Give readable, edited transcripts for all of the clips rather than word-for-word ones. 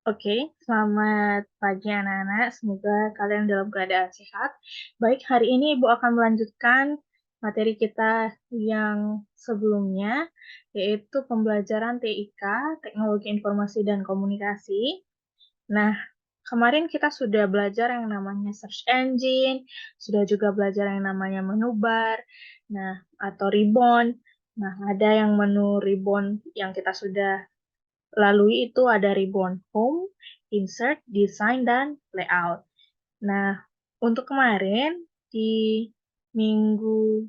Oke, selamat pagi anak-anak. Semoga kalian dalam keadaan sehat. Baik, hari ini Ibu akan melanjutkan materi kita yang sebelumnya, yaitu pembelajaran TIK, Teknologi Informasi dan Komunikasi. Nah, kemarin kita sudah belajar yang namanya search engine, sudah juga belajar yang namanya menu bar, nah, atau ribbon. Nah, ada yang menu ribbon yang kita sudah lalui itu ada ribbon home, insert, design, dan layout. Nah, untuk kemarin di minggu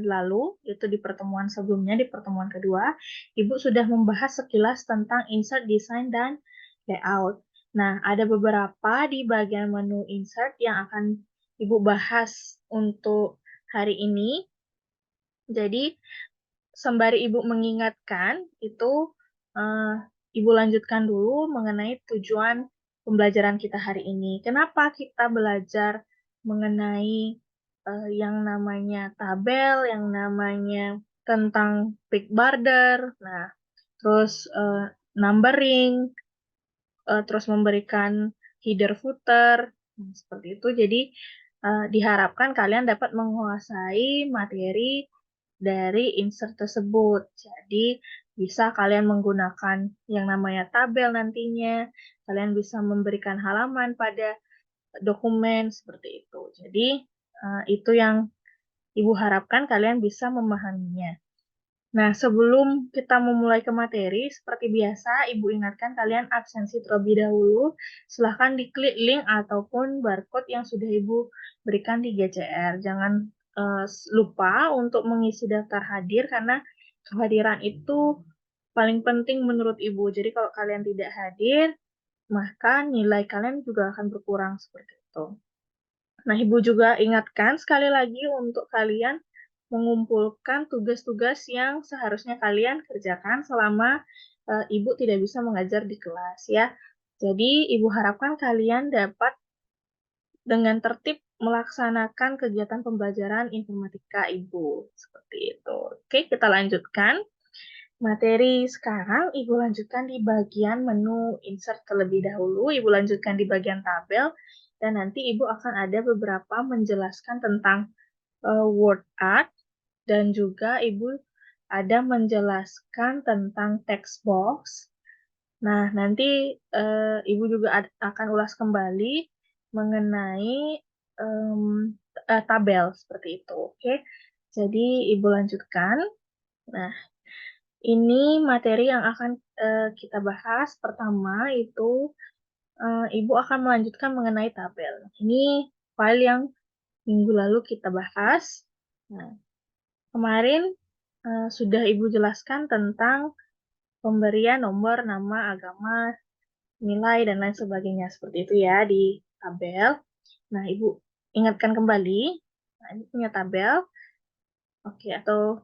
lalu, itu di pertemuan sebelumnya, di pertemuan kedua, Ibu sudah membahas sekilas tentang insert, design, dan layout. Nah, ada beberapa di bagian menu insert yang akan Ibu bahas untuk hari ini. Jadi, sembari Ibu mengingatkan, itu eh, Ibu lanjutkan dulu mengenai tujuan pembelajaran kita hari ini. Kenapa kita belajar mengenai yang namanya tabel, yang namanya tentang pick border, nah, terus numbering, terus memberikan header footer, nah, seperti itu. Jadi diharapkan kalian dapat menguasai materi dari insert tersebut. Jadi bisa kalian menggunakan yang namanya tabel nantinya, kalian bisa memberikan halaman pada dokumen seperti itu. Jadi itu yang Ibu harapkan kalian bisa memahaminya. Nah, sebelum kita memulai ke materi, seperti biasa, Ibu ingatkan kalian absensi terlebih dahulu. Silahkan diklik link ataupun barcode yang sudah Ibu berikan di GCR. Jangan lupa untuk mengisi daftar hadir, karena kehadiran itu paling penting menurut Ibu. Jadi kalau kalian tidak hadir, maka nilai kalian juga akan berkurang seperti itu. Nah, Ibu juga ingatkan sekali lagi untuk kalian mengumpulkan tugas-tugas yang seharusnya kalian kerjakan selama Ibu tidak bisa mengajar di kelas ya. Jadi, Ibu harapkan kalian dapat dengan tertib melaksanakan kegiatan pembelajaran informatika Ibu. Seperti itu. Oke, kita lanjutkan. Materi sekarang Ibu lanjutkan di bagian menu insert terlebih dahulu, Ibu lanjutkan di bagian tabel, dan nanti Ibu akan ada beberapa menjelaskan tentang word art, dan juga Ibu ada menjelaskan tentang text box. Nah, nanti Ibu juga akan ulas kembali mengenai tabel seperti itu. Oke, jadi Ibu lanjutkan. Nah, ini materi yang akan kita bahas. Pertama itu Ibu akan melanjutkan mengenai tabel. Ini file yang minggu lalu kita bahas. Nah, kemarin sudah Ibu jelaskan tentang pemberian nomor, nama, agama, nilai, dan lain sebagainya. Seperti itu ya di tabel. Nah, Ibu ingatkan kembali. Nah, ini punya tabel. Oke, atau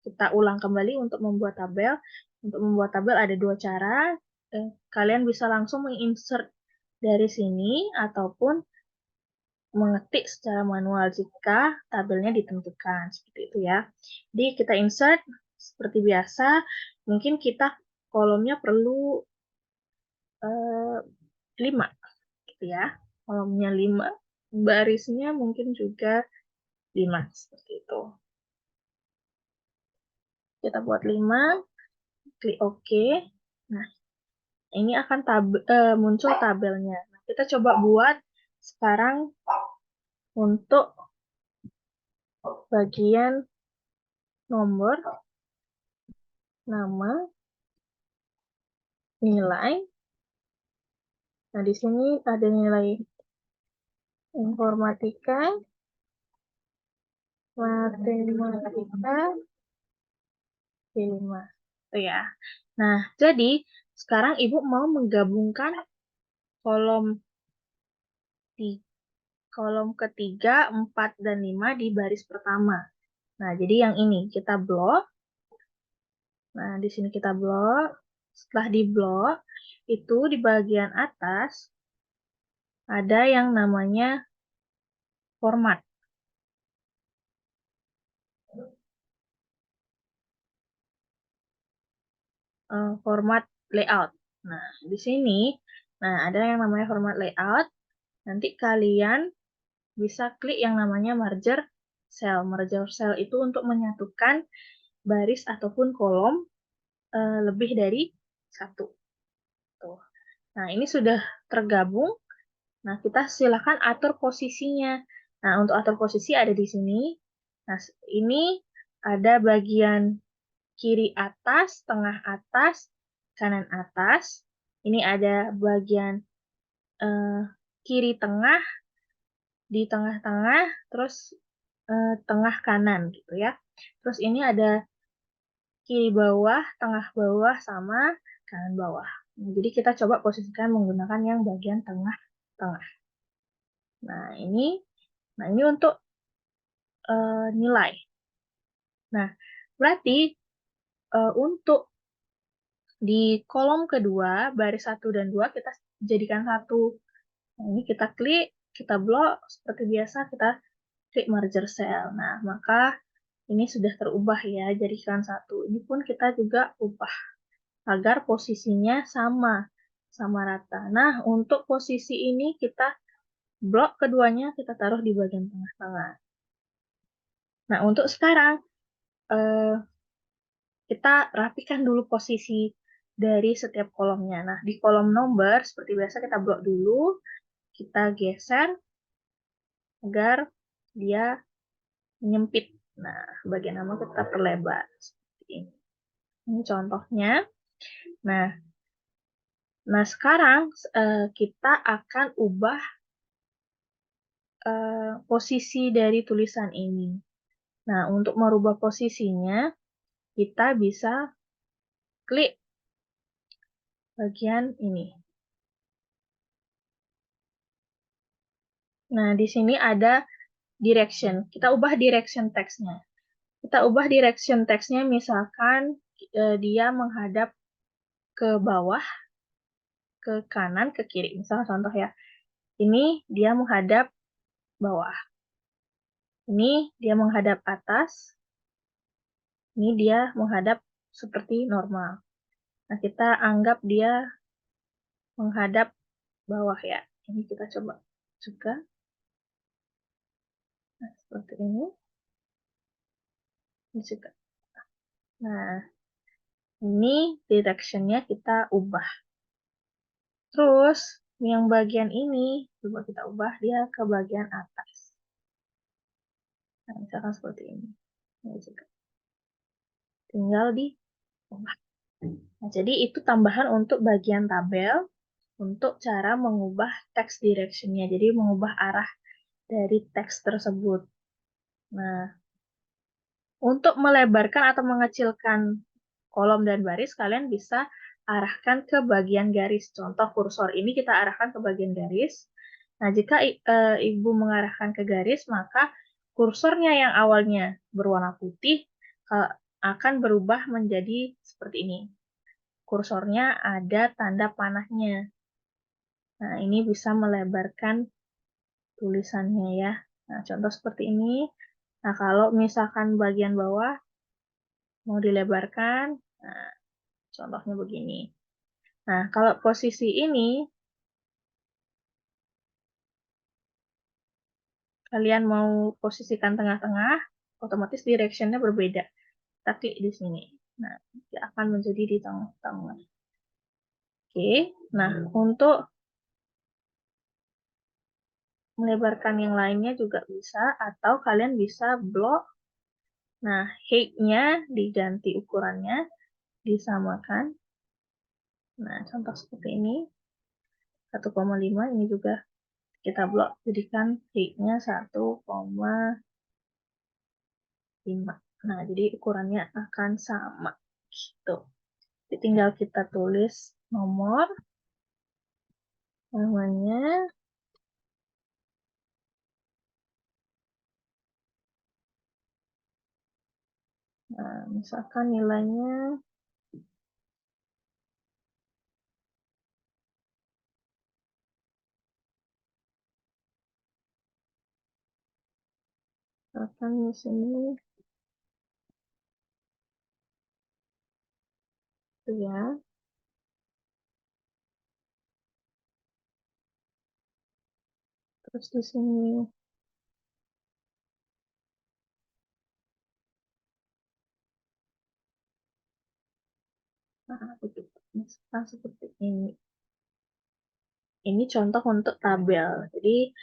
kita ulang kembali untuk membuat tabel. Untuk membuat tabel ada dua cara. Kalian bisa langsung menginsert dari sini ataupun mengetik secara manual jika tabelnya ditentukan. Seperti itu ya. Jadi kita insert seperti biasa. Mungkin kita kolomnya perlu 5 gitu ya. Kolomnya 5, barisnya mungkin juga 5 seperti itu. Kita buat 5, klik OK. Nah, ini akan muncul tabelnya. Nah, kita coba buat sekarang untuk bagian nomor, nama, nilai. Nah, di sini ada nilai informatika, matematika, 5. Itu ya. Nah, jadi sekarang Ibu mau menggabungkan kolom di kolom ketiga, 4, dan 5 di baris pertama. Nah, jadi yang ini kita blok. Nah, di sini kita blok. Setelah di blok, itu di bagian atas ada yang namanya format. Format layout. Nah, di sini, ada yang namanya format layout. Nanti kalian bisa klik yang namanya merger cell. Merger cell itu untuk menyatukan baris ataupun kolom lebih dari satu. Tuh. Nah, ini sudah tergabung. Nah, kita silakan atur posisinya. Nah, untuk atur posisi ada di sini. Nah, ini ada bagian kiri atas, tengah atas, kanan atas. Ini ada bagian eh, kiri tengah, di tengah-tengah, terus tengah kanan gitu ya. Terus ini ada kiri bawah, tengah bawah, sama kanan bawah. Nah, jadi kita coba posisikan menggunakan yang bagian tengah-tengah. Nah, ini untuk nilai. Nah, berarti untuk di kolom kedua, baris 1 dan 2 kita jadikan satu. Nah, ini kita klik, kita blok, seperti biasa kita klik merger cell. Nah, maka ini sudah terubah ya, jadikan satu. Ini pun kita juga ubah agar posisinya sama rata. Nah, untuk posisi ini kita blok keduanya, kita taruh di bagian tengah-tengah. Nah, untuk sekarang, eh, kita rapikan dulu posisi dari setiap kolomnya. Nah, di kolom nomor, seperti biasa kita blok dulu, kita geser agar dia menyempit. Nah, bagian nama kita perlebar. Seperti ini. Ini contohnya. Nah, sekarang kita akan ubah posisi dari tulisan ini. Nah, untuk merubah posisinya, kita bisa klik bagian ini. Nah, di sini ada direction. Kita ubah direction text-nya. Kita ubah direction text-nya, misalkan dia menghadap ke bawah, ke kanan, ke kiri. Misalnya contoh ya, ini dia menghadap bawah. Ini dia menghadap atas. Ini dia menghadap seperti normal. Nah, kita anggap dia menghadap bawah ya. Ini kita coba juga. Nah, seperti ini. Ini juga. Nah, ini direction-nya kita ubah. Terus, yang bagian ini, coba kita ubah dia ke bagian atas. Nah, misalkan seperti ini. Ini juga. Tinggal di ubah. Nah, jadi itu tambahan untuk bagian tabel, untuk cara mengubah text direction-nya. Jadi, mengubah arah dari teks tersebut. Nah, untuk melebarkan atau mengecilkan kolom dan baris, kalian bisa arahkan ke bagian garis. Contoh kursor ini kita arahkan ke bagian garis. Nah, jika Ibu mengarahkan ke garis, maka kursornya yang awalnya berwarna putih akan berubah menjadi seperti ini. Kursornya ada tanda panahnya. Nah, ini bisa melebarkan tulisannya ya. Nah, contoh seperti ini. Nah, kalau misalkan bagian bawah mau dilebarkan, nah, contohnya begini. Nah, kalau posisi ini, kalian mau posisikan tengah-tengah, otomatis direction-nya berbeda. Kita klik di sini. Nah, dia akan menjadi di tengah-tengah. Oke, nah untuk melebarkan yang lainnya juga bisa, atau kalian bisa blok. Nah, height-nya diganti ukurannya, disamakan. Nah, contoh seperti ini, 1,5 ini juga kita blok, jadikan height-nya 1,5. Nah, jadi ukurannya akan sama. Gitu. Jadi tinggal kita tulis nomor, namanya, nah, misalkan nilainya misalkan di sini tuh ya. Terus di sini. Nah, begitu. Misalkan seperti ini. Ini contoh untuk tabel. Jadi,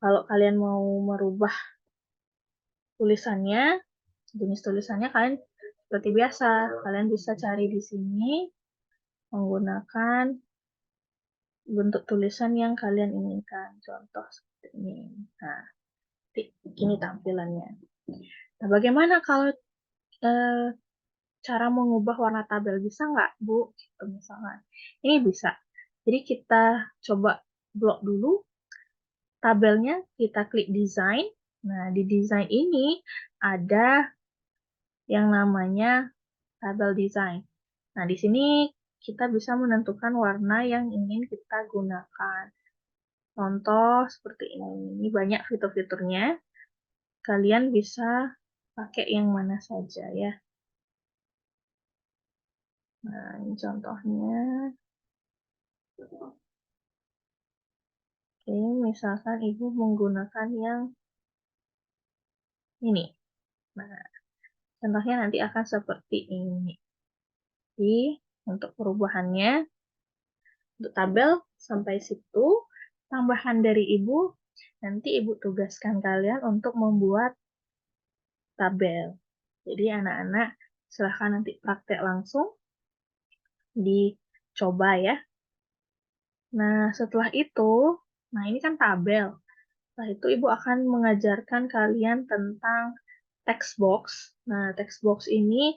kalau kalian mau merubah tulisannya, jenis tulisannya kalian seperti biasa. Kalian bisa cari di sini menggunakan bentuk tulisan yang kalian inginkan. Contoh seperti ini. Nah, ini tampilannya. Nah, bagaimana kalau eh, cara mengubah warna tabel? Bisa nggak, Bu? Gitu, misalkan. Ini bisa. Jadi kita coba blok dulu tabelnya, kita klik desain. Nah, di desain ini ada yang namanya tabel design. Nah, di sini kita bisa menentukan warna yang ingin kita gunakan. Contoh seperti ini. Ini banyak fitur-fiturnya. Kalian bisa pakai yang mana saja ya. Nah, ini contohnya. Oke, misalkan Ibu menggunakan yang ini. Nah, contohnya nanti akan seperti ini. Jadi, untuk perubahannya, untuk tabel sampai situ, tambahan dari Ibu, nanti Ibu tugaskan kalian untuk membuat tabel. Jadi anak-anak silahkan nanti praktek langsung, dicoba ya. Nah, setelah itu, nah ini kan tabel. Setelah itu Ibu akan mengajarkan kalian tentang text box. Nah, text box ini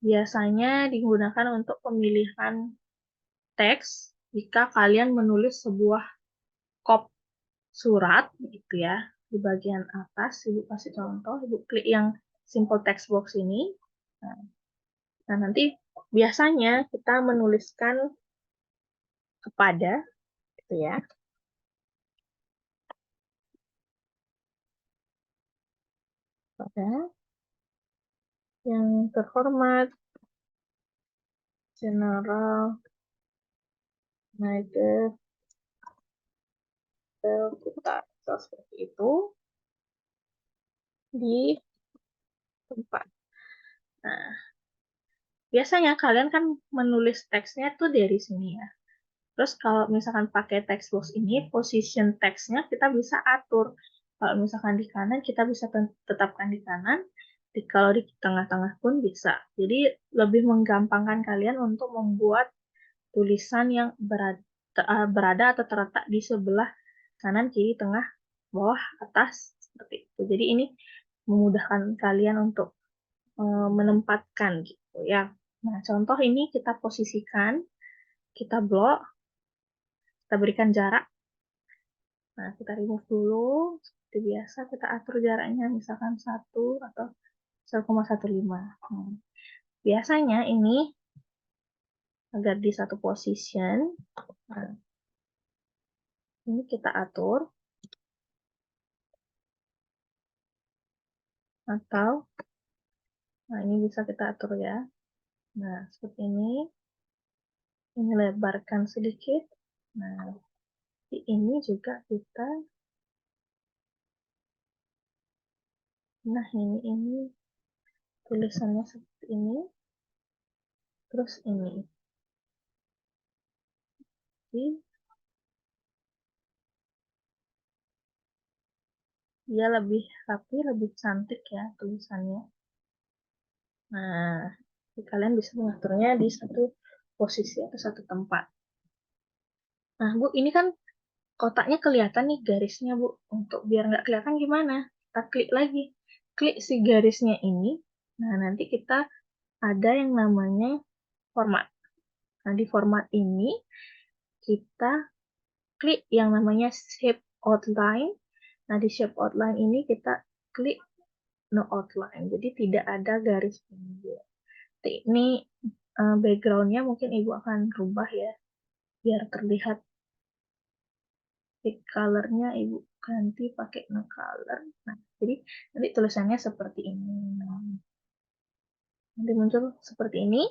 biasanya digunakan untuk pemilihan teks jika kalian menulis sebuah kop surat gitu ya. Di bagian atas Ibu kasih contoh, Ibu klik yang simple text box ini. Nah, nanti biasanya kita menuliskan kepada gitu ya. Kepada yang terhormat General Manager kita seperti itu di tempat. Nah, biasanya kalian kan menulis teksnya tuh dari sini ya. Terus kalau misalkan pakai text box ini, position teksnya kita bisa atur. Kalau misalkan di kanan, kita bisa tetapkan di kanan. Kalau di tengah-tengah pun bisa. Jadi lebih menggampangkan kalian untuk membuat tulisan yang berada atau terletak di sebelah kanan, kiri, tengah, bawah, atas, seperti itu. Jadi ini memudahkan kalian untuk menempatkan gitu ya. Nah, contoh ini kita posisikan, kita blok, kita berikan jarak. Nah, kita remove dulu. Seperti biasa, kita atur jaraknya misalkan 1 atau 0,15. Biasanya ini agar di satu position, nah, ini kita atur. Atau, nah ini bisa kita atur ya. Nah, seperti ini. Ini lebarkan sedikit. Nah, ini juga kita, nah ini tulisannya seperti ini. Terus ini. Jadi, dia lebih rapi, lebih cantik ya tulisannya. Nah, kalian bisa mengaturnya di satu posisi atau satu tempat. Nah, Bu, ini kan kotaknya kelihatan nih garisnya, Bu. Untuk biar nggak kelihatan gimana? Kita klik lagi. Klik si garisnya ini. Nah, nanti kita ada yang namanya format. Nah, di format ini kita klik yang namanya shape outline. Nah, di shape outline ini kita klik no outline. Jadi tidak ada garis ini. Ini backgroundnya mungkin Ibu akan rubah ya, biar terlihat colornya Ibu ganti pakai no color. Nah, jadi nanti tulisannya seperti ini. Nanti muncul seperti ini.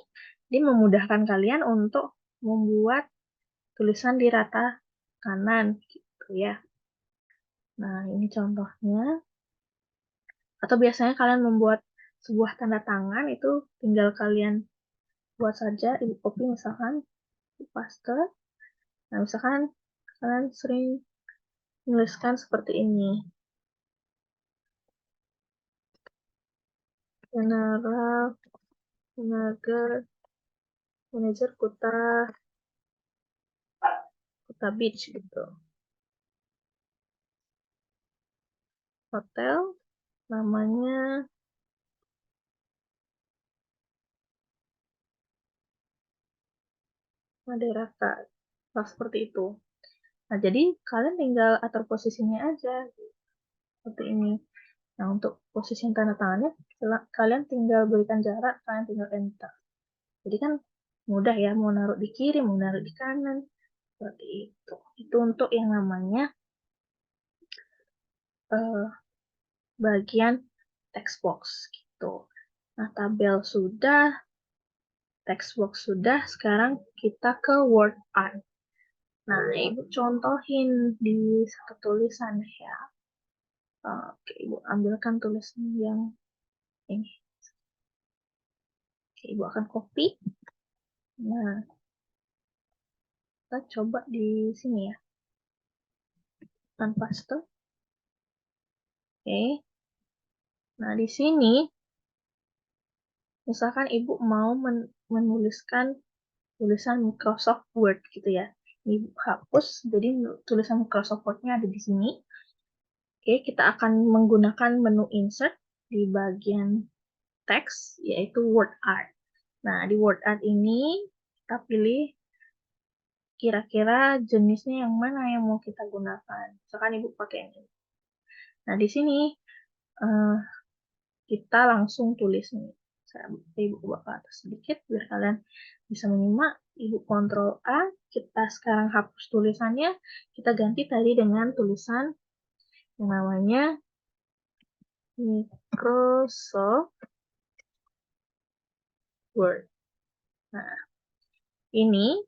Jadi memudahkan kalian untuk membuat tulisan di rata kanan gitu ya. Nah, ini contohnya. Atau biasanya kalian membuat sebuah tanda tangan, itu tinggal kalian buat saja, Ibu copy misalkan, di paste. Nah, misalkan kalian sering menuliskan seperti ini. General manager Kuta Beach gitu. Hotel namanya Maderaka. Nah, seperti itu. Nah, jadi kalian tinggal atur posisinya aja seperti ini. Nah, untuk posisi tanda tangannya kalian tinggal berikan jarak, kalian tinggal enter. Jadi kan mudah ya, mau naruh di kiri, mau naruh di kanan, seperti itu. Itu untuk yang namanya uh, bagian text box gitu. Nah, tabel sudah, text box sudah, sekarang kita ke word art. Nah, Ibu contohin di satu tulisan ya. Oke, Ibu ambilkan tulisan yang ini. Oke, Ibu akan copy. Nah, kita coba di sini ya. Tanpa paste. Oke. Nah, di sini misalkan Ibu mau menuliskan tulisan Microsoft Word gitu ya. Ibu hapus, jadi tulisan Microsoft Word-nya ada di sini. Oke, kita akan menggunakan menu insert di bagian teks, yaitu word art. Nah, di word art ini kita pilih kira-kira jenisnya yang mana yang mau kita gunakan. Misalkan Ibu pakai ini. Nah, di sini eh, kita langsung tulis nih. Ibu ubah ke atas sedikit biar kalian bisa menyimak. Ibu Ctrl A, kita sekarang hapus tulisannya, kita ganti tadi dengan tulisan yang namanya Microsoft Word. Nah, ini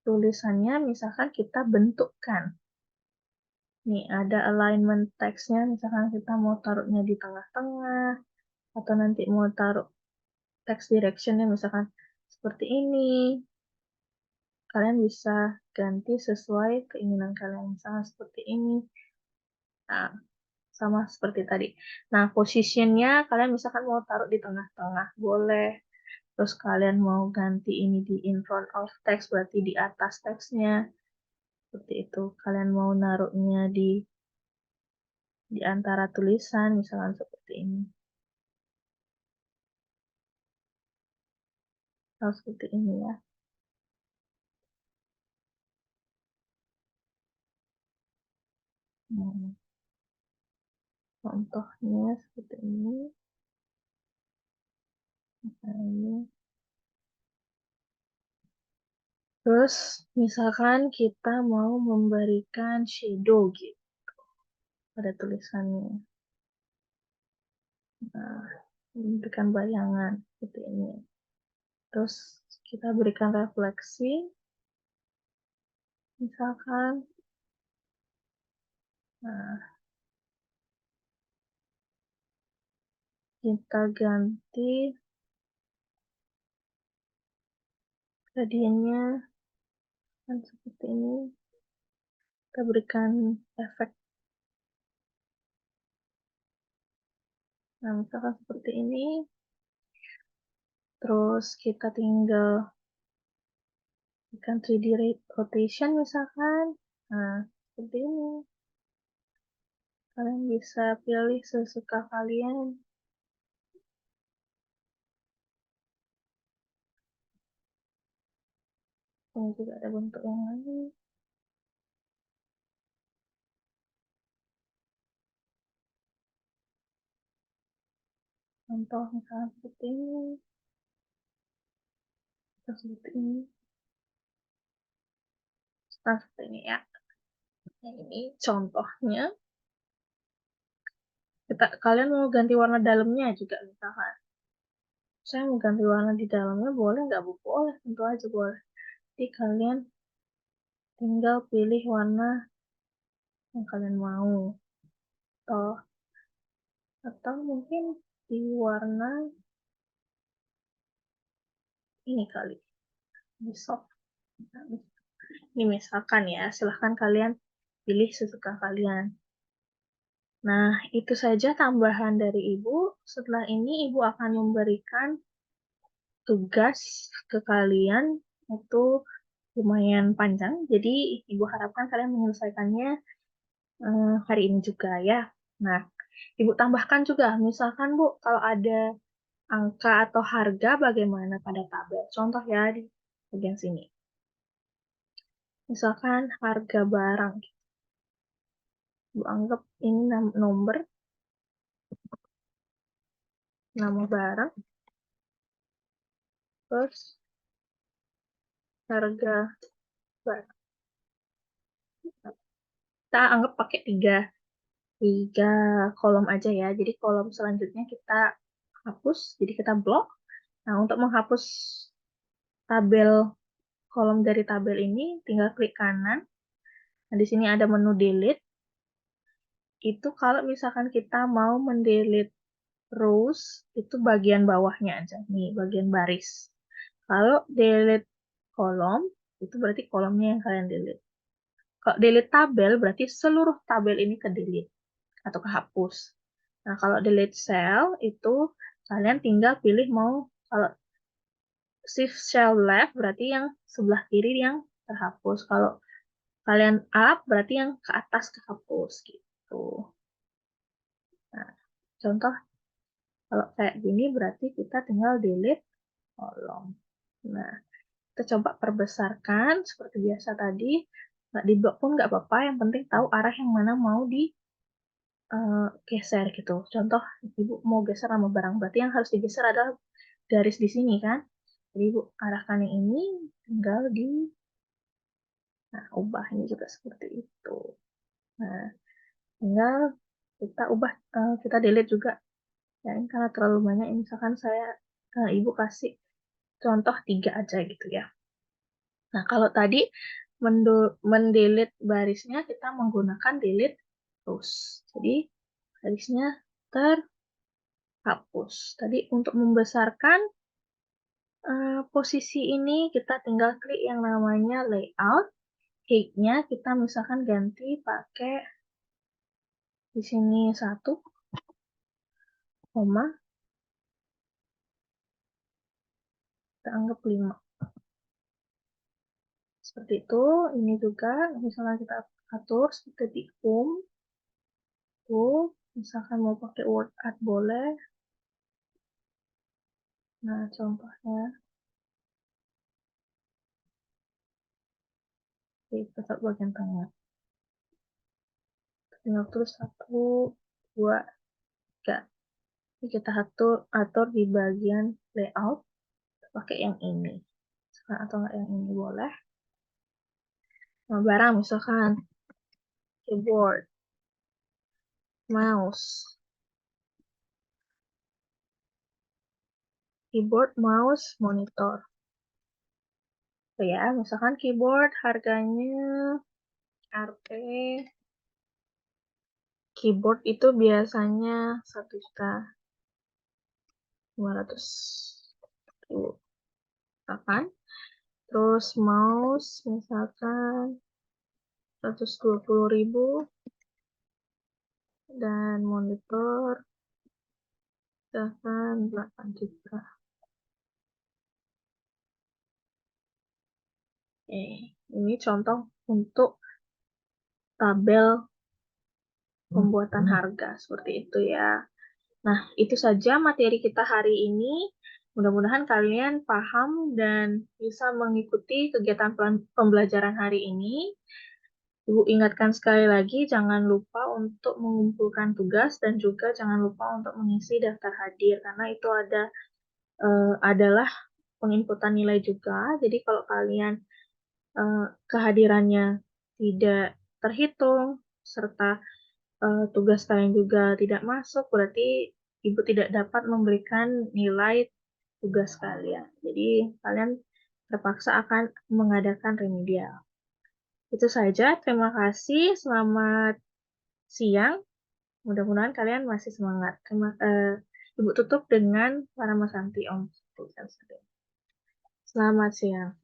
tulisannya misalkan kita bentukkan. Nih, ada alignment teksnya, misalkan kita mau taruhnya di tengah-tengah, atau nanti mau taruh text directionnya misalkan seperti ini. Kalian bisa ganti sesuai keinginan kalian, misalnya seperti ini. Nah, sama seperti tadi. Nah, positionnya kalian misalkan mau taruh di tengah-tengah, boleh. Terus kalian mau ganti ini di in front of text, berarti di atas teksnya. Seperti itu. Kalian mau naruhnya di antara tulisan, misalkan seperti ini. Hal seperti ini ya. Nah, contohnya seperti ini. Misalnya. Terus, misalkan kita mau memberikan shadow gitu pada tulisannya. Nah, memberikan bayangan seperti ini. Terus, kita berikan refleksi. Misalkan, nah, kita ganti gradiennya kan seperti ini. Kita berikan efek. Nah, misalkan seperti ini. Terus kita tinggal berikan 3D rotation misalkan. Nah, seperti ini. Kalian bisa pilih sesuka kalian. Ini juga ada bentuk yang lain. Contoh misalnya seperti ini. Atau seperti ini. Seperti ini ya. Nah, ini contohnya. Kalian mau ganti warna dalamnya juga misalkan. Saya mau ganti warna di dalamnya, boleh nggak Bu? Boleh, tentu aja boleh. Jadi kalian tinggal pilih warna yang kalian mau. Atau mungkin di warna ini kali, di soft. Ini misalkan ya, silahkan kalian pilih sesuka kalian. Nah, itu saja tambahan dari Ibu. Setelah ini Ibu akan memberikan tugas ke kalian itu lumayan panjang, jadi Ibu harapkan kalian menyelesaikannya hari ini juga ya. Nah, Ibu tambahkan juga, misalkan Bu, kalau ada angka atau harga bagaimana pada tabel. Contoh ya di bagian sini. Misalkan harga barang. Ibu anggap ini nomor, nama barang, terus harga barang. Kita anggap pakai tiga kolom aja ya. Jadi kolom selanjutnya kita hapus, jadi kita blok. Nah, untuk menghapus tabel kolom dari tabel ini, tinggal klik kanan. Nah, di sini ada menu delete. Itu kalau misalkan kita mau mendelete rows, itu bagian bawahnya aja. Nih, bagian baris. Kalau delete kolom, itu berarti kolomnya yang kalian delete. Kalau delete tabel, berarti seluruh tabel ini ke delete atau kehapus. Nah, kalau delete cell, itu kalian tinggal pilih mau, kalau shift cell left, berarti yang sebelah kiri yang terhapus. Kalau kalian up, berarti yang ke atas kehapus, gitu. Nah, contoh, kalau kayak gini, berarti kita tinggal delete kolom. Nah, kita coba perbesarkan seperti biasa tadi. Nggak di blok pun nggak apa-apa, yang penting tahu arah yang mana mau digeser gitu. Contoh, Ibu mau geser sama barang, berarti yang harus digeser adalah garis di sini kan. Jadi Ibu arahkan yang ini, tinggal nah, ubah ini juga seperti itu. Nah, tinggal kita ubah, kita delete juga. Ya, ini karena terlalu banyak, misalkan Ibu kasih contoh 3 aja gitu ya. Nah, kalau tadi mendelete barisnya, kita menggunakan delete rows. Jadi, barisnya terhapus. Tadi untuk membesarkan posisi ini, kita tinggal klik yang namanya layout. Height-nya kita misalkan ganti pakai di sini 1, kita anggap 5. Seperti itu. Ini juga misalnya kita atur seperti di home. Misalkan mau pakai word art boleh. Nah, contohnya kita taruh bagian tengah. Tinggal tulis 1, 2, 3. Ini kita atur di bagian layout pakai yang ini. Atau nggak yang ini boleh. Nah, barang misalkan keyboard, mouse, monitor. So, ya, misalkan keyboard harganya RP. Keyboard itu biasanya 1.500.000. Misalkan. Terus mouse misalkan 120.000. Dan monitor misalkan 8 juta. Ini contoh untuk tabel pembuatan harga seperti itu ya. Nah, itu saja materi kita hari ini. Mudah-mudahan kalian paham dan bisa mengikuti kegiatan pembelajaran hari ini. Ibu ingatkan sekali lagi, jangan lupa untuk mengumpulkan tugas dan juga jangan lupa untuk mengisi daftar hadir, karena itu adalah penginputan nilai juga. Jadi kalau kalian kehadirannya tidak terhitung, serta tugas kalian juga tidak masuk, berarti Ibu tidak dapat memberikan nilai tugas kalian. Jadi kalian terpaksa akan mengadakan remedial. Itu saja, terima kasih. Selamat siang. Mudah-mudahan kalian masih semangat. Ibu tutup dengan para Masanti Om. Selamat siang.